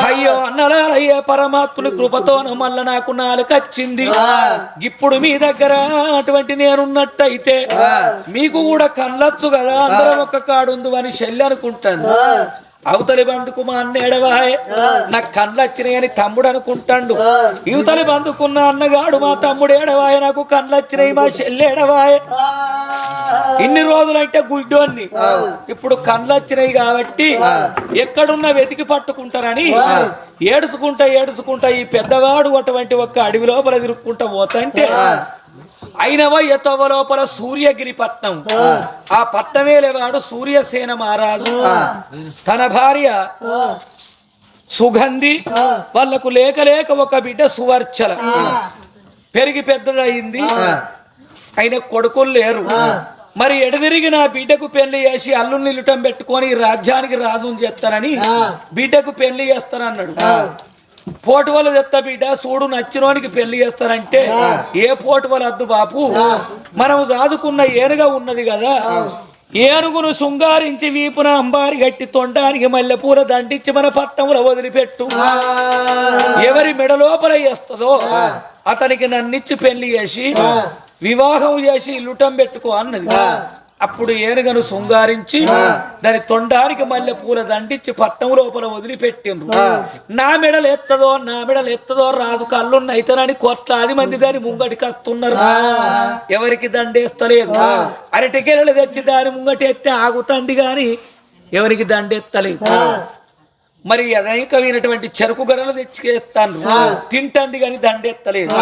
అయ్యో అన్నలారయ్య పరమాత్ముని కృపతోన మళ్ళ నాకు నాలుకచ్చింది. ఇప్పుడు మీ దగ్గర అటువంటి నేనున్నట్టయితే మీకు కూడా కళ్ళొచ్చు కదా, అందరం ఒక్క కాడుందు అని చెల్లి అనుకుంటాను. అవతలి బంధుకు మా అన్న ఎడవాయే నాకు కళ్ళు వచ్చినాయని తమ్ముడు అనుకుంటాడు. యువతలి బంధుకున్న అన్నగాడు మా తమ్ముడు ఏడవాయే నాకు కళ్ళు వచ్చినాయి మా చెల్లి ఏడవాయే. ఇన్ని రోజులంటే గుడ్డోన్ని, ఇప్పుడు కళ్ళు వచ్చినాయి కాబట్టి ఎక్కడున్నా వెతికి పట్టుకుంటారని ఏడుచుకుంటా ఈ పెద్దవాడు అటువంటి ఒక్క అడవి లోపల తిరుక్కుంటా పోతంటే అయినవ ఎత్తవ లోపల సూర్యగిరి పట్నం, ఆ పట్నమే లేవాడు సూర్యసేన మహారాజు తన భార్య సుగంధి వాళ్లకు లేక లేక ఒక బిడ్డ సువర్చల పెరిగి పెద్దదయింది. ఆయన కొడుకులు లేరు. మరి ఎడదిరిగి నా బిడ్డకు పెళ్లి చేసి అల్లుని నిలుటం పెట్టుకొని రాజ్యానికి రాజుని చేస్తానని బిడ్డకు పెళ్లి చేస్తానన్నాడు. పోటు వల్ల తెత్త బిడ్డ చూడు నచ్చినోనికి పెళ్లి చేస్తారంటే ఏ పోటు వల్ల వద్దు బాపు, మనం సాదుకున్న ఏనుగా ఉన్నది కదా, ఏనుగును శృంగారించి వీపున అంబారి గట్టి తొండానికి మల్లెపూల దండించి మన పట్టణంలో వదిలిపెట్టు, ఎవరి మెడ లోపల వేస్తుందో అతనికి నన్నిచ్చి పెళ్లి చేసి వివాహం చేసి ఇల్లుటం పెట్టుకో అన్నది. అప్పుడు ఏనుగను శృంగారించి దాని తొండానికి మల్లె పూల దండించి పట్టం లోపల వదిలిపెట్టిండ్రు. నా మెడలు ఎత్తదో రాజు కళ్ళున్నైతనని కోట్లాది మంది దాని ముంగటికి వస్తున్నారు. ఎవరికి దండేస్తలేదు. అరటికెళ్ళలు తెచ్చి దాని ముంగటి ఎత్తే ఆగుతుంది గాని ఎవరికి దండెత్తలేదు. మరి అనేకమైనటువంటి చెరుకు గడలు తెచ్చిస్తాను తింటంది గాని దండెత్తలేదు.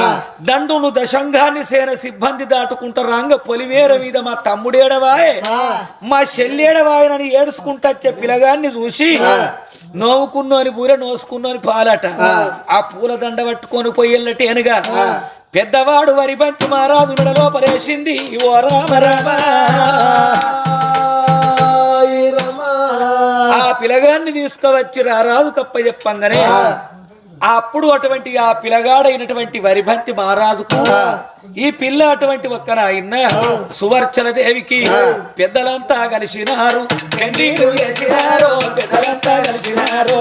దండును దశంగాన్ని సేన సిబ్బంది దాటుకుంటా రాంగ పొలిమేర మీద మా తమ్ముడేడవాయే మా చెల్లేడవాయనని ఏడుచుకుంటచ్చే పిలగాన్ని చూసి నోవుకున్నోని బూరె నోసుకున్నోని పాలట. ఆ పూల దండ పట్టుకొని పోయేళ్ళటి అనగా పెద్దవాడు వరి పంచి మహారాజు మెడలో పరేసింది. ఓ రామ రామ ఆ పిలగాన్ని తీసుకువచ్చి రారాజు కప్ప చెప్పంగానే అప్పుడు అటువంటి ఆ పిలగాడైనటువంటి వరిభంతి మహారాజుకు ఈ పిల్ల అటువంటి ఒక్క నాయన సువర్చల దేవికి పెద్దలంతా కలిసినారు. పెద్దలంతా కలిసినారు.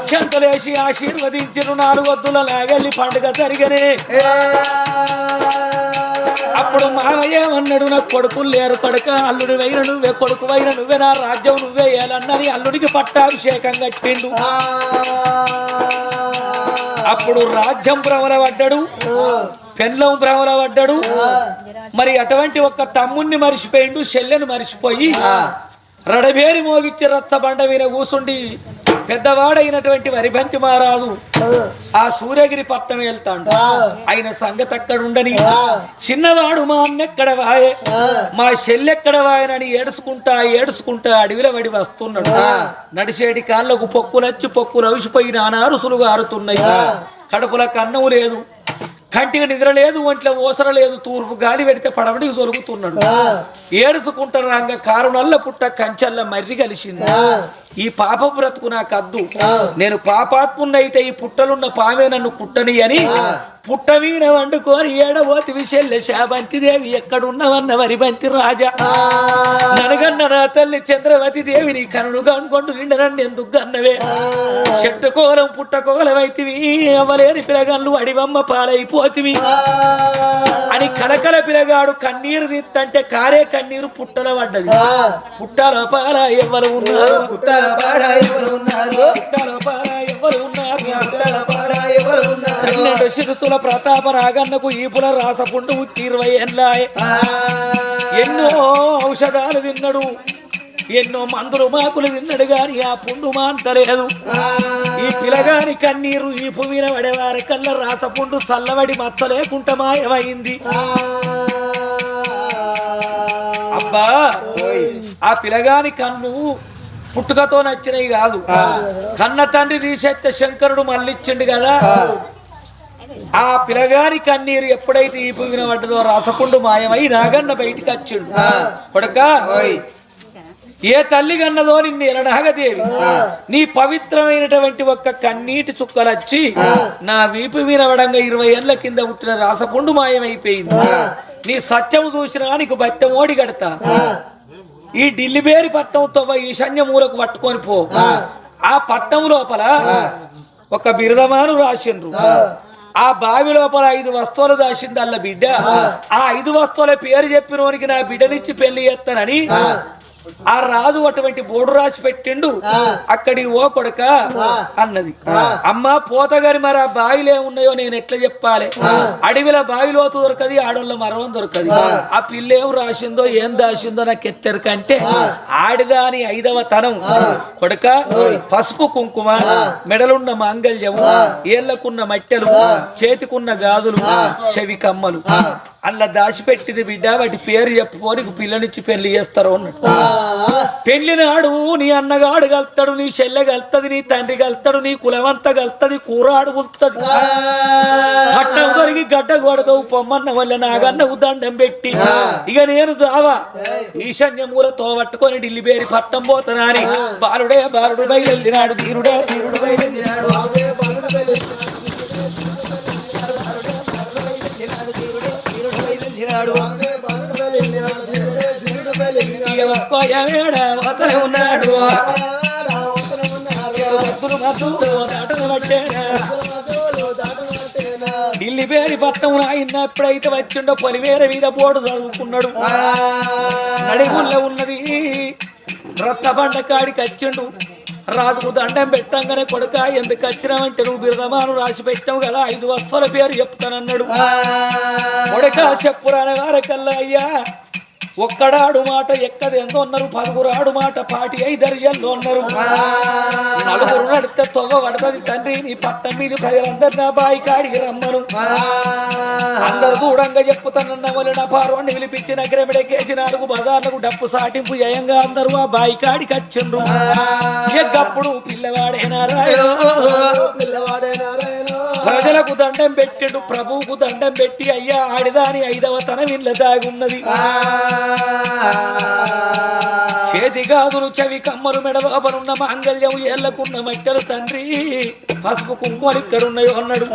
అక్షంతలేసి ఆశీర్వదించిన 4 వద్దుల లాగల్లి పండుగ జరిగనే. అప్పుడు మామయ్య అన్నాడు నాకు కొడుకులు లేరు కొడుక, అల్లుడి వైన నువ్వే, కొడుకు వైన నువ్వే, నా రాజ్యం నువ్వే ఏలన్నని అల్లుడికి పట్టాభిషేకం కట్టిండు. అప్పుడు రాజ్యం భ్రమలపడ్డాడు, పెళ్ళం భ్రమలపడ్డాడు. మరి అటువంటి ఒక్క తమ్ముణ్ణి మరిచిపోయిండు, చెల్లెను మరిచిపోయి రడబేరి మోగిచ్చి రచ్చబండ మీద కూసుండి పెద్దవాడైనటువంటి వరిభంతి మహారాజు ఆ సూర్యగిరి పట్టణం వెళ్తాడు. ఆయన సంగతి అక్కడ ఉండని చిన్నవాడు మా అన్నెక్కడ వాయే మా చెల్లెక్కడ వాయనని ఏడుచుకుంటా అడవిలో పడి వస్తున్నాడు. నడిచేటి కాళ్ళకు పొక్కులు అవిసిపోయి నానారుసులుగా ఆరుతున్నాయి. కడుపుల కన్నం లేదు, కంటికి నిద్ర లేదు, ఒంట్లో ఓసర లేదు, తూర్పు గాలి పెడితే పడవడికి దొరుకుతున్నాడు. ఏడుచుకుంటారంగా కారు నల్ల పుట్ట కంచెల్ల మర్రి కలిసింది. ఈ పాప బ్రతుకు నాకు అద్దు, నేను పాపాత్మున్నైతే ఈ పుట్టలున్న పామే నన్ను కుట్టని అని పుట్ట వీణ వండుకొని ఏడబోతి విషయల్లే శాబంతి దేవి ఎక్కడున్నవన్న వరిబంతి రాజా, ననగన్న నా తల్లి చంద్రవతి దేవిని కనుడుగా అనుకుంటూ నిండ నన్ను ఎందుకు గన్నవే, చెట్టుకోలం పుట్టకోలమైతివి, అవ్వలేని పిలగన్లు అడివమ్మ పాలైపోతివి అని కలకల పిలగాడు కన్నీరు తీస్తంటే కారే కన్నీరు పుట్టల పడ్డది. పుట్టల పాల ఎవరు ఉన్నారు, పుట్టల పాల ఎవరు ఉన్నారు, పుట్టల పాల ఎవరు ఉన్నారు, కన్నెడు శిరసుల ప్రతాప రాగన్నకు ఈపుల రాసపుండు 20 ఏళ్ళాయే. ఎన్నో ఔషధాలు తిన్నాడు, ఎన్నో మందులు మాకులు తిన్నాడు గాని ఆ పుండు మాంతలేదు. ఈ పిలగాని కన్నీరు ఈ పువ్విన పడేవారి కళ్ళ రాసపుండు చల్లబడి మచ్చలేకుంట మాయమైంది. అబ్బా ఆ పిలగాని కన్ను పుట్టుకతో నచ్చినవి కాదు, కన్న తండ్రి తీసేస్తే శంకరుడు మళ్ళిచ్చిండు కదా. ఆ పిలగాని కన్నీరు ఎప్పుడైతే ఈ పువ్విన పడ్డదో రాసపుండు మాయమై నాగన్న బయటికి వచ్చిండు. కొడక ఏ తల్లి కన్నదో నిన్ను ఎలనాగదేవి నీ పవిత్రమైనటువంటి ఒక్క కన్నీటి చుక్కలొచ్చి నా వీపు వినవడంగా 20 ఏళ్ల కింద పుట్టిన రాసపుండు మాయమైపోయింది. నీ సత్యము చూసినా నీకు బత్తెం ఓడి కడతా. ఈ ఢిల్లీబేరి పట్టణంతో ఈశాన్య మూలకు పట్టుకొని పో. ఆ పట్టణం లోపల ఒక బిరుదమాను రాసిండ్రు. ఆ బావి లోపల 5 వస్తువులు దాసింది అల్ల బిడ్డ. ఆ 5 వస్తువుల పేరు చెప్పినోనికి నా బిడ్డనిచ్చి పెళ్లి చేస్తానని ఆ రాజు అటువంటి బోర్డు రాసి పెట్టిండు. అక్కడికి ఓ కొడుక అన్నది. అమ్మ పోతగాని మరి ఆ బావిలో ఏమున్నాయో నేను ఎట్లా చెప్పాలి? అడవిలో బావిలోతు దొరకది, ఆడోళ్ళ మరవం దొరకది. ఆ పిల్ల ఏం రాసిందో ఏం దాసిందో నాకు ఎత్తెరకంటే ఆడిదాని 5వ తనం కొడుక పసుపు కుంకుమ, మెడలున్న మాంగళ్యము, ఏళ్లకున్న మట్టెలు, చేతికున్న గాజులు, చెవి కమ్మలు అలా దాచిపెట్టింది బిడ్డ. వాటి పేరు చెప్పుకొని పిల్లనిచ్చి పెళ్లి చేస్తారు అన్నట్టు. పెళ్లి నాడు నీ అన్నగాడు కలుతాడు, నీ చెల్లె కలుతుంది, నీ తండ్రి కలుతాడు, నీ కులవంత కలుతుంది, కూర అడుగుతుంది. పట్టం దొరికి గడ్డ కొడతావు పొమ్మన్న వల్ల నాగన్నకు దండం పెట్టి ఇక నేను జావా ఈశాన్య మూలతో పట్టుకొని ఢిల్లీబేరి పట్టం పోతానా అని బాలుడే బాలుడు బయలుదేరినాడు, ధీరుడే ధీరుడు బయలుదేరినాడు. ఉన్నాడు ఢిల్లీబేరి పట్టం ఆయన ఎప్పుడైతే వచ్చిండో పొలివేర మీద బోర్డు చదువుకున్నాడు. నడిగుల్లో ఉన్నది రత్తబండ కాడికి వచ్చిండు. రాజుకు దండం పెట్టంగానే కొడుక ఎందుకు వచ్చినావంటే నువ్వు బిరుదమాను రాసి పెట్టావు కదా 5 వస్తువుల పేరు చెప్తానన్నాడు. కొడుక చెప్పురాని వారకల్లా అయ్యా ఒక్కడాడు మాట ఎక్కదెందో ఉన్నారు, 10 ఆడు మాట 45 ఏళ్ళు ఉన్నారు, 4 నడితే తొగ పడుతుంది. తండ్రి నీ పట్టం మీద ప్రజలందరూ నా బాయి కాడికి రమ్మను అందరు దూరంగా చెప్పుతానన్న వాళ్ళు నా పార్వాన్ని పిలిపించి నగరమిడకేసి 4 బజార్లకు డప్పు సాటింపు జయంగా అందరూ ఆ బాయి కాడికి వచ్చిండ్రు. ఎగ్గప్పుడు పిల్లవాడేనారాయో ప్రజలకు దండం పెట్టిండు, ప్రభువుకు దండం పెట్టి అయ్యా ఆడిదాని 5వ తనం ఇళ్ళ దాగున్నది. చేతి గాజులు, చెవి కమ్మలు, మెడలోపనున్న మాంగళ్యం, ఏళ్లకున్న మట్టెలు, తండ్రి పసుపు కుంకుమలు ఇక్కడున్నాయో అన్నాడు.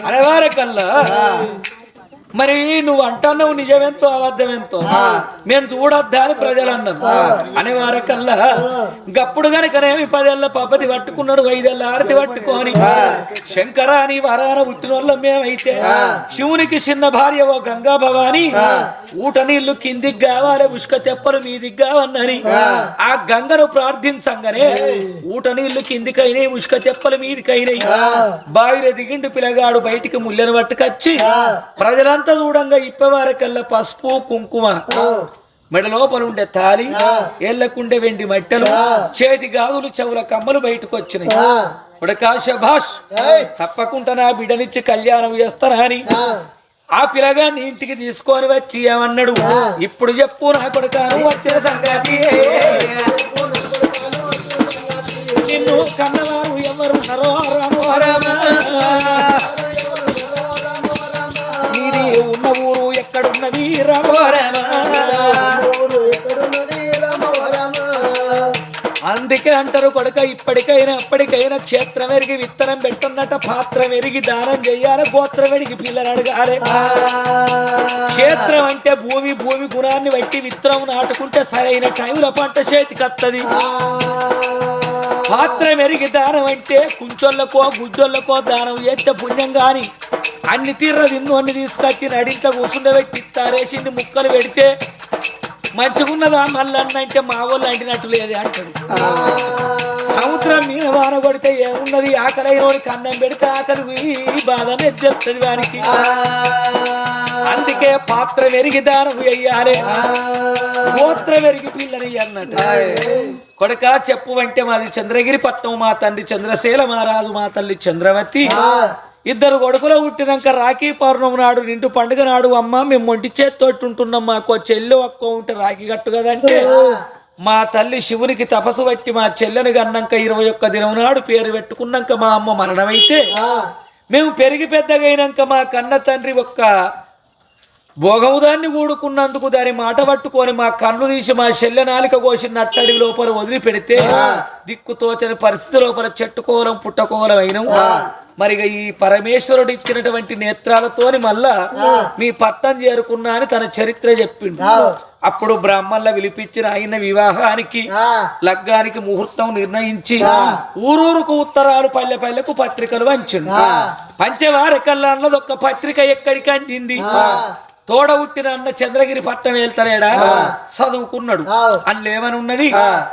అనేవారకల్లా మరి నువ్వు అంటున్నావు నిజమెంతో అబద్ధమెంతో మేము చూడొద్దా అని ప్రజలు అన్నారు. అనేవారకల్లా గప్పుడు గనకనేమి 10 ఏళ్ల పబ్బతి పట్టుకున్నాడు, 5 ఏళ్ల ఆరతి పట్టుకొని శంకరాని వరాన పుట్టిన వాళ్ళం మేమైతే శివునికి చిన్న భార్య ఓ గంగా భవాని ఊట నీళ్లు కిందికి కావాలి, ఉష్క తెప్పలు మీదికి కావన్నని ఆ గంగను ప్రార్థించంగానే ఊట నీళ్లు కిందికైనాయి, ఉష్క తెప్పలు మీదికైనాయి. బావిలో దిగిండు పిల్లగాడు బయటికి ముళ్ళను పట్టుకొచ్చి ప్రజలంతా చూడంగా ఇప్పవారకల్లా పసుపు కుంకుమ, మెడలోపల ఉండే తాలి, ఏళ్లకుండే వెండి మట్టెలు, చేతి గాజులు, చెవుల కమ్మలు బయటకు వచ్చినాయి. కొడుకా శభాష్ తప్పకుండా నా బిడ్డనిచ్చి కళ్యాణం చేస్తానా అని ఆ పిల్లగాన్ని ఇంటికి తీసుకొని వచ్చి ఏమన్నాడు, ఇప్పుడు చెప్పు నా కొడుకాను వచ్చిన సంగతి, నిన్ను కన్నవారు ఎవరు నీది ఉన్న ఊరు ఎక్కడున్నది రామోరమా. అందుకే అంటారు కొడుక ఇప్పటికైనా అప్పటికైనా క్షేత్రం ఎరిగి విత్తనం పెట్టున్నట్ట పాత్రం ఎరిగి దానం చెయ్యాలి, గోత్రం ఎరిగి పిల్లలు అడగాలి. క్షేత్రం అంటే భూమి, భూమి గుణాన్ని బట్టి విత్తనం నాటుకుంటే సరైన టైంలో పంట చేతికి వస్తుంది. పాత్రం ఎరిగి దానం అంటే కుంచోళ్ళకో గుజ్జోళ్ళకో దానం చేస్తే పుణ్యం గాని అన్ని తీర్ర తిన్ను అన్ని తీసుకొచ్చి నడింత కూర్చుండబెట్టి తారేసింది ముక్కలు పెడితే మంచిగున్నదా మళ్ళన్న అంటే మా వాళ్ళు అంటినట్టు లేదే అంటాడు. సముద్రం మీద వాన కొడితే ఏమున్నది, ఆకలైనోడికి అన్నం పెడితే ఆకలి బాధనే చెప్తుంది వానికి. అందుకే పాత్ర మెరిగి దానం వెయ్యాలి, గోత్ర మెరిగి పిల్లని అన్నట్టు. కొడుక చెప్పు అంటే మాది చంద్రగిరి పట్నం, మా తండ్రి చంద్రశేల మహారాజు, మా తల్లి చంద్రవతి. 2 కొడుకులు పుట్టినాక రాఖీ పౌర్ణమి నాడు నిండు పండుగ నాడు అమ్మ మేము ఒంటి చేత్తోటి ఉంటున్నాం, మాకు చెల్లి ఒక్క ఉంటే రాఖీ కట్టు కదంటే మా తల్లి శివునికి తపస్సు పట్టి మా చెల్లెని కన్నాక 21 దినం నాడు పేరు పెట్టుకున్నాక మా అమ్మ మరణమైతే మేము పెరిగి పెద్దగైనాక మా కన్న తండ్రి ఒక్క భోగము దాన్ని కూడుకున్నందుకు దాని మాట పట్టుకొని మా కన్ను తీసి మా చెల్లె నాలిక కోసి నట్టడి లోపల వదిలిపెడితే దిక్కుతోచని పరిస్థితి లోపల చెట్టుకోలం పుట్టకోలం అయినం. మరి ఈ పరమేశ్వరుడు ఇచ్చినటువంటి నేత్రాలతోని మళ్ళా మీ పట్టం చేరుకున్నా అని తన చరిత్ర చెప్పిండు. అప్పుడు బ్రాహ్మణుల విలిపించిన ఆయన వివాహానికి లగ్గానికి ముహూర్తం నిర్ణయించి ఊరూరుకు ఉత్తరాలు పల్లె పల్లెకు పత్రికలు పంచిండు. పంచవారకల్లా అన్నది ఒక పత్రిక ఎక్కడికి అందింది. తోడ ఉట్టిన అన్న చంద్రగిరి పట్టం వెళ్తారేడా చదువుకున్నాడు. అందులేమని ఉన్నది,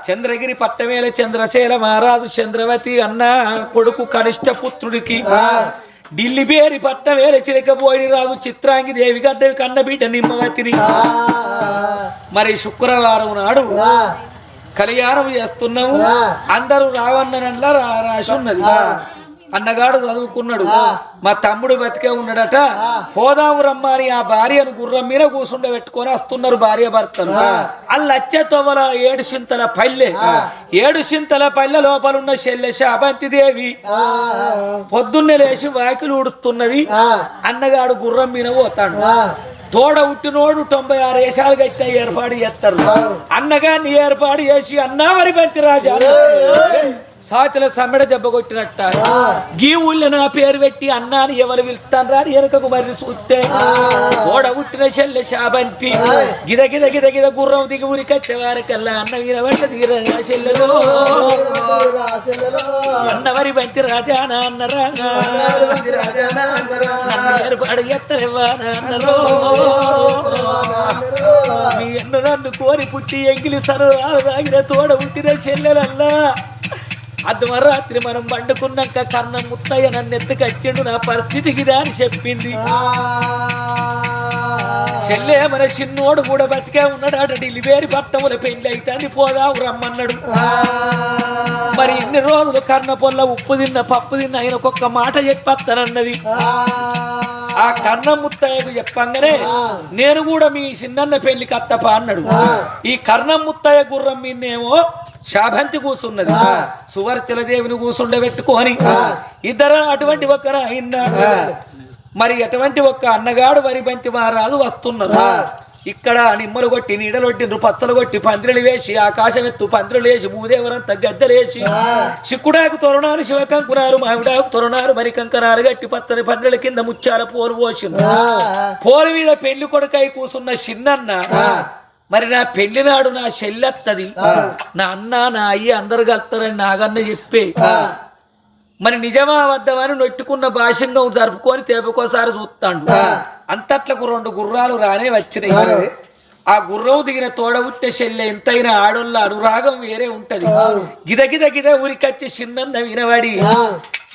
చంద్రగిరి పట్టమేల చంద్రశేల మహారాజు చంద్రవతి అన్న కొడుకు కనిష్ట పుత్రుడికి ఢిల్లీ పేరి పట్టమేల చిలకపోయి రాదు చిత్రాంగి దేవి గడ్డవి కన్న బిడ్డ నిమ్మవతిని. మరి శుక్రవారం నాడు కళ్యాణం చేస్తున్నాము. అందరూ రావన్ననల్లా రాసి ఉన్నది. అన్నగాడు చదువుకున్నాడు. మా తమ్ముడు బతికే ఉన్నాడట. పోదాము రమ్మని ఆ భార్యను గుర్రం మీద కూర్చుండ పెట్టుకొని వస్తున్నారు భార్య భర్తలు. అల్లచ్చే తొవ్వల 7 చింతల పల్లె. 7 చింతల పల్లె లోపలున్న చెల్లె శాబంతి దేవి పొద్దున్నే లేచి వాకిలు ఊడుస్తున్నది. అన్నగాడు గుర్రం మీద పోతాడు. తోడ ఉట్టినోడు 96 వేషాలు కట్టిన ఏర్పాటు చేస్తారు. అన్నగారిని ఏర్పాటు చేసి అన్నా మరి బంతి రాజా సాతుల సమ్మెడ దెబ్బ కొట్టినట్ట గీ ఊళ్ళో నా పేరు పెట్టి అన్నాని ఎవరు పిలుస్తాను రాని వెనకకు మరి చూస్తే తోడ ఉట్టిన చెల్లె శాబంతి గిద గిద గిద గిద గుర్రం దిగి ఊరికొచ్చేవారికల్లా అన్న వీరవంట దిగిరా చెల్లెలో అన్నవరి బంతి రాజానా అన్నరా ఏర్పాటు ఎత్తలేవా అన్నలో మీ అన్న నన్ను కోరి పుట్టి ఎంగిలి సరదాలు తాగిన తోడ ఉట్టిన చెల్లెలల్లా అర్ధమరాత్రి మనం పండుకున్నాక కన్న ముత్తయ్య నన్ను ఎత్తుకొచ్చిండు నా పరిస్థితికి అని చెప్పింది. చెల్లె మన చిన్నోడు కూడా బతికే ఉన్నాడు. ఢిల్లీ పేరు పట్టముల పెళ్లి అయితే పోదావు రమ్మన్నాడు. మరి ఇన్ని రోజులు కన్న పొల్ల ఉప్పు తిన్న పప్పు తిన్న ఆయన ఒక్కొక్క మాట చెప్పేస్తానన్నది. ఆ కన్న ముత్తయ్యకు చెప్పంగానే నేను కూడా మీ చిన్నన్న పెళ్లికి అత్తప అన్నాడు. ఈ కర్ణం ముత్తయ్య గుర్రం మీనేమో శాబంతి కూసున్నది. సువర్చల దేవిని కూసుండబెట్టుకొని ఇద్దరు అటువంటి ఒక్కరు అయినాడు. మరి అటువంటి ఒక్క అన్నగాడు వరి బంతి మహారాజు వస్తున్నారు. ఇక్కడ నిమ్మలు కొట్టి నీడలొట్టిండ్రు పచ్చలు కొట్టి పందిరలు వేసి ఆకాశం ఎత్తు పందిరలు వేసి భూదేవరంతా గద్దెలేసి చిక్కుడాకు తొరణాలు శివకంకురాలు మామిడాకు తొరణాలు మరి కంకరాలు గట్టి పచ్చని పందిరల కింద ముచ్చాల పోరు పోసింది. పోరు మీద పెళ్లి కొడుకై కూసున్న చిన్నన్న మరి నా పెళ్లి నాడు నా చెల్లెత్తది నా అన్న నా అయ్యి అందరు కలుతారని నాగన్న చెప్పే మరి నిజమా వద్దమని నొట్టుకున్న భాషంగం జరుపుకొని తేపకోసారి చూస్తాడు. అంతట్లకు 2 గుర్రాలు రానే వచ్చినాయి. ఆ గుర్రం దిగిన తోడబుట్టే చెల్లె ఎంతైనా ఆడోళ్ళ అనురాగం వేరే ఉంటది. గిద గిద గిద ఊరికొచ్చి చిన్నన్న వినబడి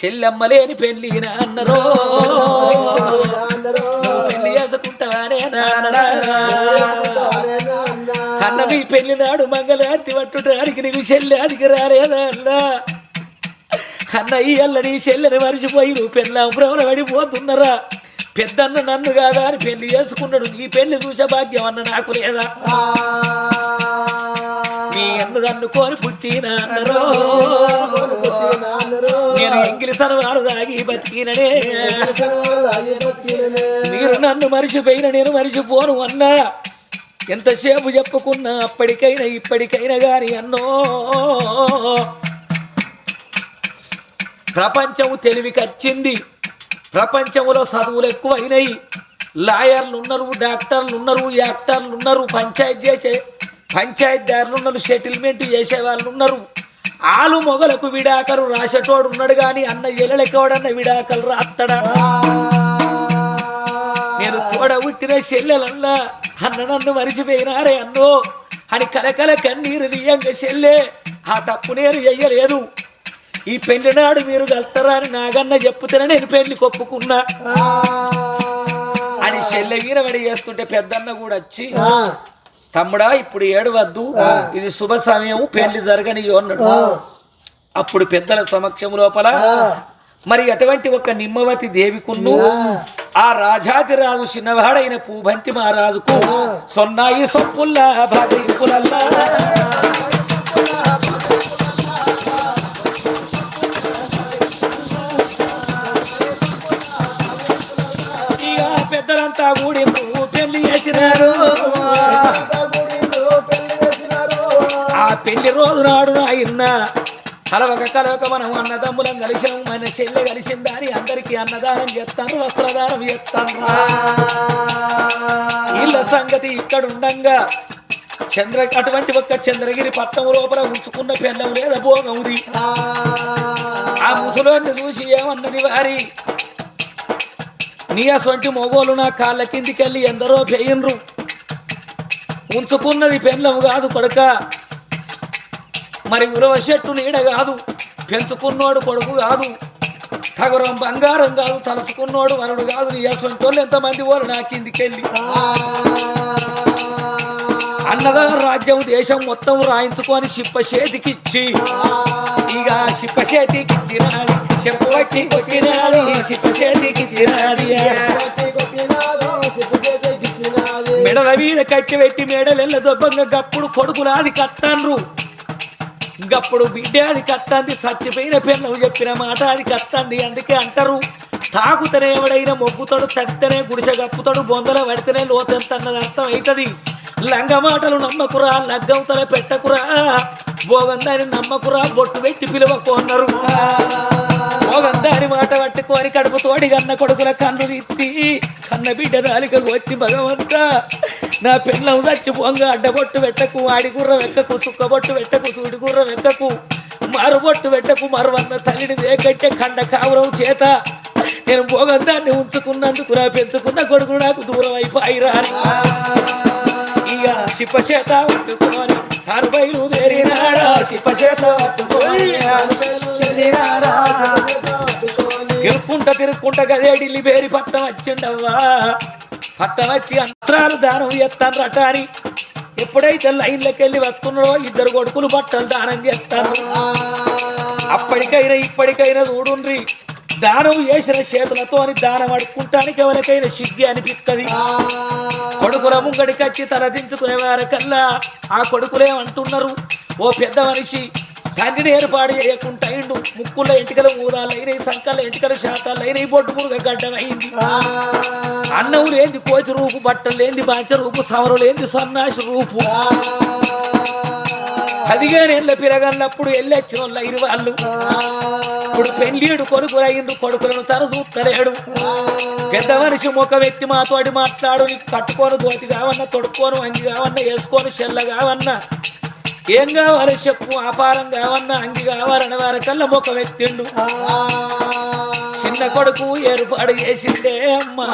చెల్లెమ్మలేని పెళ్లి అన్నరో పెళ్లి చేసుకుంటావానే అన్న మీ పెళ్లి నాడు మంగళారతి పట్టుటానికి నీకు చెల్లె అదికి రాలేదా అన్నా అన్న ఈ అల్ల నీ చెల్లెని మరిచిపోయి నువ్వు పెళ్ళాం భ్రమణ పడిపోతున్నారా పెద్దన్న నన్ను కాదా అని పెళ్లి చేసుకున్నాడు. నీ పెళ్లి చూసే భాగ్యం అన్న నాకు లేదా నీ అన్న నన్ను కోరి పుట్టినా అన్నరో నేను ఎంగిలి సర్వాలు దాగి బతికిననే మీరు నన్ను మరిచిపోయిన నేను మరిచిపోను అన్నా. ఎంతసేపు చెప్పుకున్నా అప్పటికైనా ఇప్పటికైనా గాని అన్నో ప్రపంచము తెలివికొచ్చింది. ప్రపంచంలో చదువులు ఎక్కువైనాయి. లాయర్లు ఉన్నారు, డాక్టర్లు ఉన్నారు, యాక్టర్లు ఉన్నారు, పంచాయతీదారులు ఉన్నారు, సెటిల్మెంట్ చేసే వాళ్ళు ఉన్నారు. ఆలు మొగలకు విడాకలు రాసేటోడు ఉన్నాడు కానీ అన్న ఎల్లెక్కడన్న విడాకలు రాస్తాడా. నేను తోడ ఉట్టిన చెల్లెలల్లా అన్న నన్ను మరిచిపోయినారే అన్నో అని కలకల కన్నీరు దియంగ చెల్లె ఆ తప్పు నేను చెయ్యలేదు. ఈ పెళ్లి నాడు మీరు కలుతారా అని నాగన్న చెప్పుతేనే నేను పెళ్లి కొప్పుకున్నా అని చెల్లె వీరవడి చేస్తుంటే పెద్దన్న కూడా వచ్చి తమ్ముడా ఇప్పుడు ఏడవద్దు ఇది శుభ సమయం పెళ్లి జరగనియో అన్నాడు. అప్పుడు పెద్దల సమక్షం లోపల మరి అటువంటి ఒక నిమ్మవతి దేవికున్ను ఆ రాజాతి రాజు చిన్నవాడైన పూబంతి మహారాజుకు సొన్నాయి సొప్పుల్లా భాగీకులల్లా పెద్దలంతా కూడి పెళ్లి ఆ పెళ్లి రోజు నాడు నాయన్న కలవక మనం అన్నదమ్ములం కలిసాం, మన చెల్లె కలిసిందా అని అందరికీ అన్నదానం చేస్తాను, వస్త్రదానం చేస్తాను. వీళ్ళ సంగతి ఇక్కడ ఉండంగా అటువంటి ఒక్క చంద్రగిరి పట్టణం లోపల ఉంచుకున్న పెళ్ళం లేదా భోగముది. ఆ ముసలోని చూసి ఏమన్నది వారి, నీ అసొంటి మొగోలు నా కాళ్ళ కిందికెళ్ళి ఎందరో పెయిన్రు, ఉంచుకున్నది పెళ్ళం కాదు కొడుక, మరి ఉరవ చెట్టు నీడ కాదు, పెంచుకున్నోడు కొడుకు కాదు, తగరం బంగారం కాదు, తలుసుకున్నోడు వరుడు కాదు. నీ అసొంటోళ్ళు ఎంతమంది వాళ్ళు నా కిందికెళ్ళి అన్నదా రాజ్యం దేశం మొత్తం రాయించుకొని శిప్ప చేతికిచ్చి, ఇక శిప్ప చేతికి తినాలి, చెప్పు వచ్చి కొట్టినాలి, శిప్ప చేతికి తినాలి. మెడల మీద కట్టి పెట్టి మేడలెల్ల దొబ్బంగా గప్పుడు కొడుకులాది కట్టాన్రు, గప్పుడు బిడ్డ అది కత్తంది, చచ్చిపోయిన పిల్లలు చెప్పిన మాట అది కత్తంది. అందుకే అంటారు, తాగుతనే ఎవడైనా మొగ్గుతాడు, తడితేనే గుడిసె కప్పుతాడు, బొందల పడితేనే లోతెంత అన్నది అర్థం అవుతుంది. లంగ మాటలు నమ్మకురా, లగ్గంతల పెట్టకురా, భోగందాని నమ్మకురా, బొట్టు పెట్టి పిలువకు అన్నారు. భోగందాని మాట పట్టుకొని కడుపు తోడి కన్న కొడుకుల కన్ను తిత్తి కన్న బిడ్డ నాలిక వచ్చి భగవంత నా పిల్లం చచ్చిపోంగా అడ్డబొట్టు పెట్టకు, ఆడిగుర్ర వెక్కకు, సుక్కబొట్టు పెట్టకు, సూడిగుర్ర వెక్కకు, మరుబొట్టు పెట్టకు, మరువన్న తల్లిని దేకట్టే కండ కావురం చేత నేను భోగందాన్ని ఉంచుకున్నందుకు నా పెంచుకున్న కొడుకు నాకు దూరం అయిపోయిరా. ఇక శిప చేత పట్టుకొని కరుబైలు తెరినాడా, శిప చేత పట్టుకొని తిరుక్కుంటా గదేడిల్లి పేరి పట్టం వచ్చిండవ్వా. పట్టం వచ్చి అంతరాలు దానం చేస్తాను రట అని ఎప్పుడైతే లైన్లోకి వెళ్ళి వస్తున్నారో ఇద్దరు కొడుకులు బట్టలు దానం చేస్తాను. అప్పటికైనా ఇప్పటికైనా చూడుండ్రి, దానం చేసిన చేతులతో అని దానం అడుక్కుంటానికి ఎవరికైనా సిగ్గి అనిపిస్తుంది. కొడుకుల ముంగడికి వచ్చి తలదించుకునే వారికల్లా ఆ కొడుకులేమంటున్నారు, ఓ పెద్ద మనిషి తండ్రిని ఏర్పాటు చేయకుండా అయిండు, ముక్కుల ఎంటికల ఊరాలైనవి, సంకల ఎంటికల శాతాలైనవి, బొడ్డు మురుగ గడ్డమైంది, అన్నం లేని కోచి రూపు, బట్టలు లేని బాంచ రూపు, సమరు లేని సన్నాసి రూపు, 15 ఏళ్ళ పిరగన్నప్పుడు వెళ్ళొచ్చిన వాళ్ళు అయిన వాళ్ళు ఇప్పుడు పెళ్ళీడు కొడుకులు అయిండు, కొడుకులను తన చూస్తలేడు. పెద్ద మనిషి ముఖం ఎత్తి మాతోటి మాట్లాడు, నీకు కట్టుకోను దోతి కావన్నా, తొడుక్కోను అంగి కావన్నా, వేసుకోను చెల్ల కావన్నా, ఏం కావాలి చెప్పు, ఆపారం కావన్నా, అంగి కావాలని వారికల్లా ముఖం ఎత్తిండు. చిన్న కొడుకు ఏర్పాటు చేసిందే అమ్మా,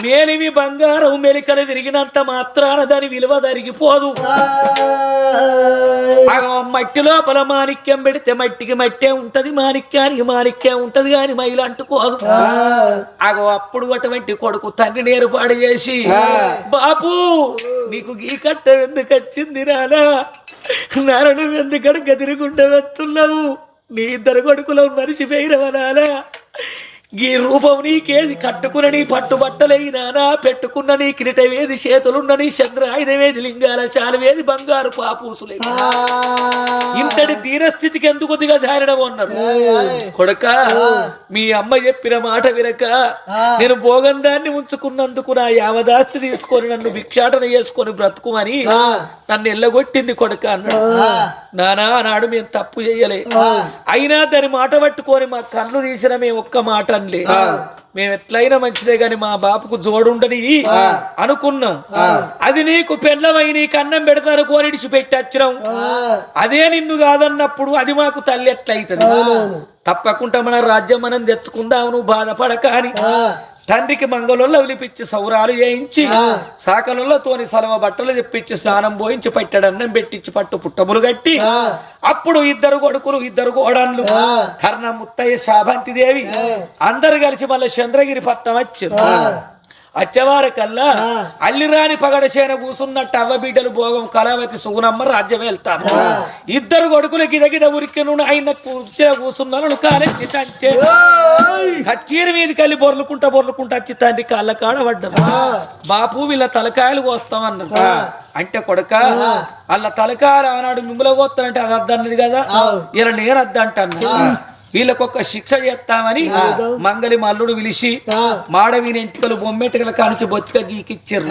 మేలివి బంగారం మెలికలు తిరిగినంత మాత్రాన దాని విలువ తరిగిపోదు. మట్టి లోపల మాణిక్యం పెడితే మట్టికి మట్టే ఉంటది, మాణిక్యానికి మాణిక్యం ఉంటది, కానీ మైలు అంటుకోదు. అప్పుడు అటువంటి కొడుకు తండ్రిని ఏర్పాటు చేసి, బాపు నీకు గీ కట్ట ఎందుకు వచ్చింది నానా, నాన్న ఎందుకడక తిరుగుండా వెళ్తున్నావు, నీ ఇద్దరు కొడుకులో మనిషిపోయినవనాలా, ఈ రూపం నీకేది, కట్టుకున్న నీ పట్టుబట్టలైనానా, పెట్టుకున్న నీ కిరీటమేది, చేతులున్న నీ చంద్ర ఆయుధమేది, లింగాల చాలవేది, బంగారు పాపూసులే, ఇంతటి దీనస్థితికి ఎందుకు దిగజారడం అన్నారు. కొడుక మీ అమ్మ చెప్పిన మాట వినక నేను భోగందాన్ని ఉంచుకున్నందుకు నా యావదాస్తి తీసుకొని నన్ను భిక్షాటన చేసుకొని బ్రతుకుమని నన్ను ఎల్లగొట్టింది కొడుక అన్నాడు. నానా నాడు మేము తప్పు చేయలే, అయినా దాని మాట పట్టుకొని మా కన్ను తీసిన మేము ఒక్క మాట అనలే, మేము ఎట్లయినా మంచిదే గాని మా బాపుకు జోడుండని అనుకున్నాం. అది నీకు పెళ్ళమై నీకు అన్నం పెడతాను కోరిడిచి పెట్టి వచ్చినాం, అదే నిన్ను కాదన్నప్పుడు అది మాకు తల్లి ఎట్లయితుంది, తప్పకుండా మన రాజ్యం మనం తెచ్చుకుందాం, నువ్వు బాధపడక అని తండ్రికి మంగళంలో విలిపించి సౌరాలు చేయించి సాకలతోని సలవ బట్టలు చెప్పించి స్నానం పోయించి పట్టడన్నం పెట్టించి పట్టు పుట్టములు కట్టి అప్పుడు ఇద్దరు కొడుకులు ఇద్దరు కోడన్లు కర్ణ ముత్తయ్య శాభంతి దేవి అందరు కలిసి మళ్ళీ చంద్రగిరి పట్టణం వచ్చారు. అచ్చవారకల్లా అల్లిరాని పగడచేన కూసున్నట్టు అవ్వ బిడ్డలు భోగం కళావతి సుగుణమ్మ రాజ్యం వెళ్తాను. ఇద్దరు కొడుకులు గిదగిద ఉరికెను ఆయన కూసున్నాను కాలెత్తి తంచే కచ్చీరి మీది కళ్ళి బొర్లుకుంటా వచ్చి తండ్రి కాళ్ళ కాడ పడ్డారు. బాపు వీళ్ళ తలకాయలు కోస్తామన్నారు. అంటే కొడుక వాళ్ళ తలకాయలు ఆనాడు మిమ్మల్ని కోస్తానంటే అది అద్దన్నది కదా, ఇలా నేను అద్దంటన్నా వీళ్ళకొక శిక్ష చేస్తామని మంగలి మల్లుడు పిలిచి మాడవీని ఎంటికలు బొమ్మెటికల కానించి బొత్తిగా గీకిచ్చారు.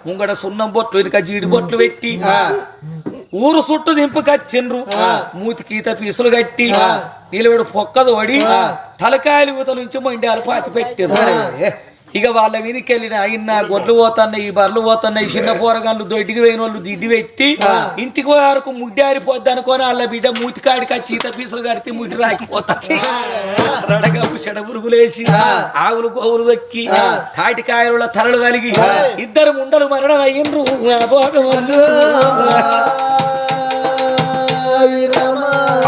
ముంగడ సున్నం బొట్లు వెనుక జీడి బొట్లు పెట్టి ఊరు చుట్టూ దింపుకొచ్చిండ్రు. మూతి గీత పీసులు కట్టి నిలబడి పొక్కదోడి తలకాయలు ఊత నుంచి మొండాలు పాతి పెట్టారు. ఇక వాళ్ళ వీధికెళ్ళిన అయిన గొడ్లు పోతున్నాయి, బర్రెలు పోతున్నాయి, చిన్న పోరగాళ్ళు దొడ్డికి పోయిన వాళ్ళు దిడ్డి పెట్టి ఇంటికి వరకు ముడ్డి ఆరిపోద్ది అనుకొని వాళ్ళ బిడ్డ మూతికాడికి చీత పీసులు కడితే ముడ్డి రాకిపోతాయి. రడగప్పు చెడపురుగులేసి ఆవులు గోవులు దొక్కి తాటికాయల తలలు కలిగి ఇద్దరు ముండలు మరణం అయ్యిండ్రు.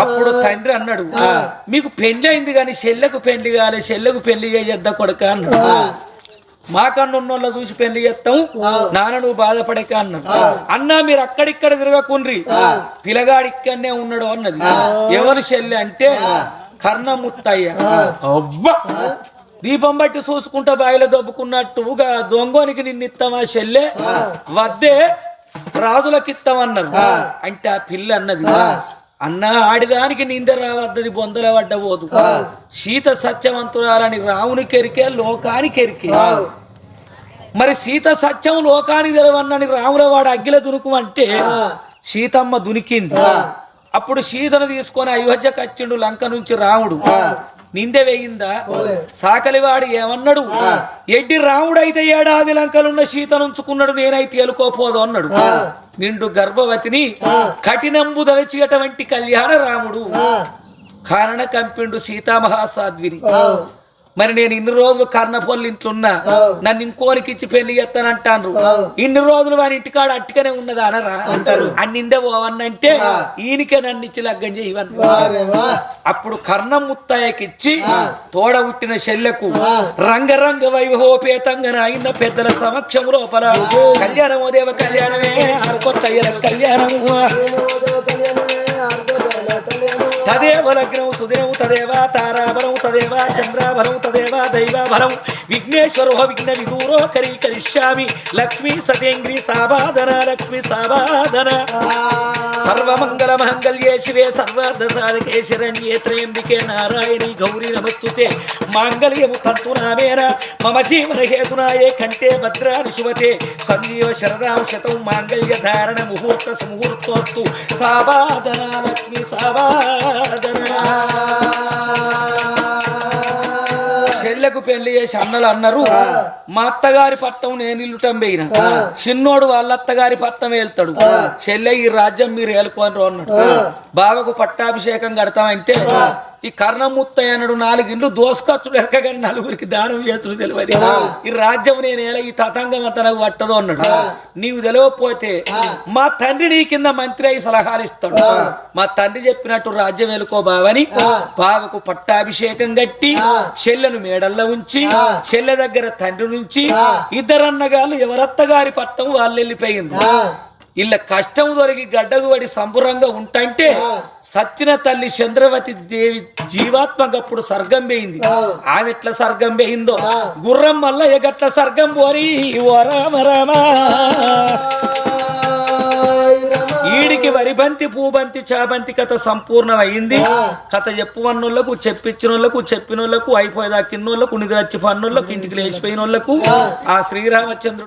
అప్పుడు తండ్రి అన్నాడు, మీకు పెళ్లి అయింది కానీ చెల్లెకు పెళ్లి కాలే, చెల్లెకు పెళ్లి చేయొద్దా కొడుక అన్నాడు. మాకన్నా ఉన్నోళ్ళ చూసి పెళ్లి చేస్తాం, నాన్న నువ్వు బాధపడక అన్నాడు. అన్నా మీరు అక్కడిక్కడ తిరగకుండ్రి, పిల్లగాడు ఇక్కడనే ఉన్నాడు అన్నది. ఎవరు చెల్లె అంటే కర్ణముత్తయ్య. అవ్వ దీపం బట్టి చూసుకుంటా బాయిలో దొబ్బుకున్నట్టుగా దొంగోనికి నిన్నిస్తామా చెల్లె వద్దే రాజులకిస్తామన్నారు. అంటే ఆ పిల్ల అన్నది, అన్న ఆడిదానికి నింద రావద్దది బొందల పడ్డబోదు. సీత సత్యవంతురాలని రామునికి ఎరికే, లోకానికి ఎరికే. మరి సీత సత్యం లోకానికి తెలవన్నని రాముల వాడు అగ్గిల దునుకుమంటే సీతమ్మ దునికింది. అప్పుడు సీతను తీసుకొని అయోధ్యకు వచ్చిండు లంక నుంచి రాముడు. నిందె వేయిందా? సాకలివాడు ఏమన్నాడు, ఎడ్డి రాముడైతే ఏడాది లంకలున్న సీతనుంచుకున్నాడు, నేనైతే ఎలుకోపోదు అన్నాడు. నిండు గర్భవతిని కఠినంబు దలచినటువంటి కళ్యాణ రాముడు కారణ కంపిండు సీతామహాసాధ్విని. మరి నేను ఇన్ని రోజులు కర్ణపొల్లి ఇంట్లున్నా, నన్ను ఇంకోనికిచ్చి పెళ్లి చేస్తానంటాను. ఇన్ని రోజులు వారి ఇంటికాడ అట్టుకనే ఉన్నది అనరా అంటారు. అన్నిందే పోవన్నంటే ఈయనకే నన్ను ఇచ్చి లగ్గం చేయవన్న. అప్పుడు కర్ణం ముత్తాయకిచ్చి తోడ పుట్టిన చెల్లెకు రంగరంగ వైభవోపేతంగా అయిన పెద్దల సమక్షం లోపల కళ్యాణమో దేవ కళ్యాణమే కొత్తయ్యల కళ్యాణము తదేవ లగ్నము సుదినము తదేవ తారాబలము తదేవ చంద్రాబలము తదేవ దైవాబలము విఘ్నేశ్వరో విఘ్న విదూరో కరిష్యామి లక్ష్మీ సతేంగ్రి సాబాధన లక్ష్మీ సాబాధన సర్వమంగళ మంగళ్యే శివే సర్వార్థ సాధకే శరణ్యే త్రయంబికే నారాయణి గౌరీ నమస్తుతే మాంగళ్యము తంతునామేన మమ జీవన హేతునాయే కంఠే భద్రాని శుభతే సంజీవ శరదాం శతం మాంగళ్య ధారణ ముహూర్త సుముహూర్తోస్తు సాబాధన లక్ష్మీ సాబాధన. చెల్లెకు పెళ్లి చేసి అన్నలు అన్నారు, మా అత్తగారి పట్టం నేను ఇల్లుటం పోయిన, చిన్నోడు వాళ్ళ అత్తగారి పట్టం వెళ్తాడు, చెల్లె ఈ రాజ్యం మీరు ఏలుకోనరు అన్నాడు. బావకు పట్టాభిషేకం కడతామంటే ఈ కర్ణముత్తయ్య అన్నాడు, 4 ఇండ్లు దోసుకొచ్చుడు ఎరకగాని నలుగురికి దానం చేసుడు తెలియదు, ఈ రాజ్యం నేను ఎలా ఈ తతంగం అంతా నాకు పట్టదు అన్నాడు. నీవు తెలియకపోతే మా తండ్రి నీ కింద మంత్రి అయి సలహాలు ఇస్తాడు, మా తండ్రి చెప్పినట్టు రాజ్యం వెలుకో బావని బావకు పట్టాభిషేకం కట్టి చెల్లెను మేడల్లో ఉంచి చెల్లె దగ్గర తండ్రి నుంచి ఇద్దరన్నగాళ్ళు ఎవరత్తగారి పట్టం వాళ్ళు వెళ్ళిపోయింది. ఇళ్ళ కష్టం దొరికి గడ్డకు పడి సంబురంగా ఉంటాంటే సత్యన తల్లి చంద్రవతి దేవి జీవాత్మకప్పుడు స్వర్గం పోయింది. ఆమె ఎట్లా స్వర్గం పోయిందో గుర్రం వల్ల ఎగట్ల స్వర్గం పోరి రామ ఈడికి వరిబంతి పూబంతి చాబంతి కథ సంపూర్ణమైంది. కథ చెప్పువన్నోళ్లకు చెప్పించిన వాళ్ళకు చెప్పిన వాళ్ళకు అయిపోయేదా కిన్నోళ్లకు నిద్రచ్చి పన్నోళ్లకు ఇంటికి లేచిపోయిన వాళ్ళకు ఆ శ్రీరామచంద్రుడు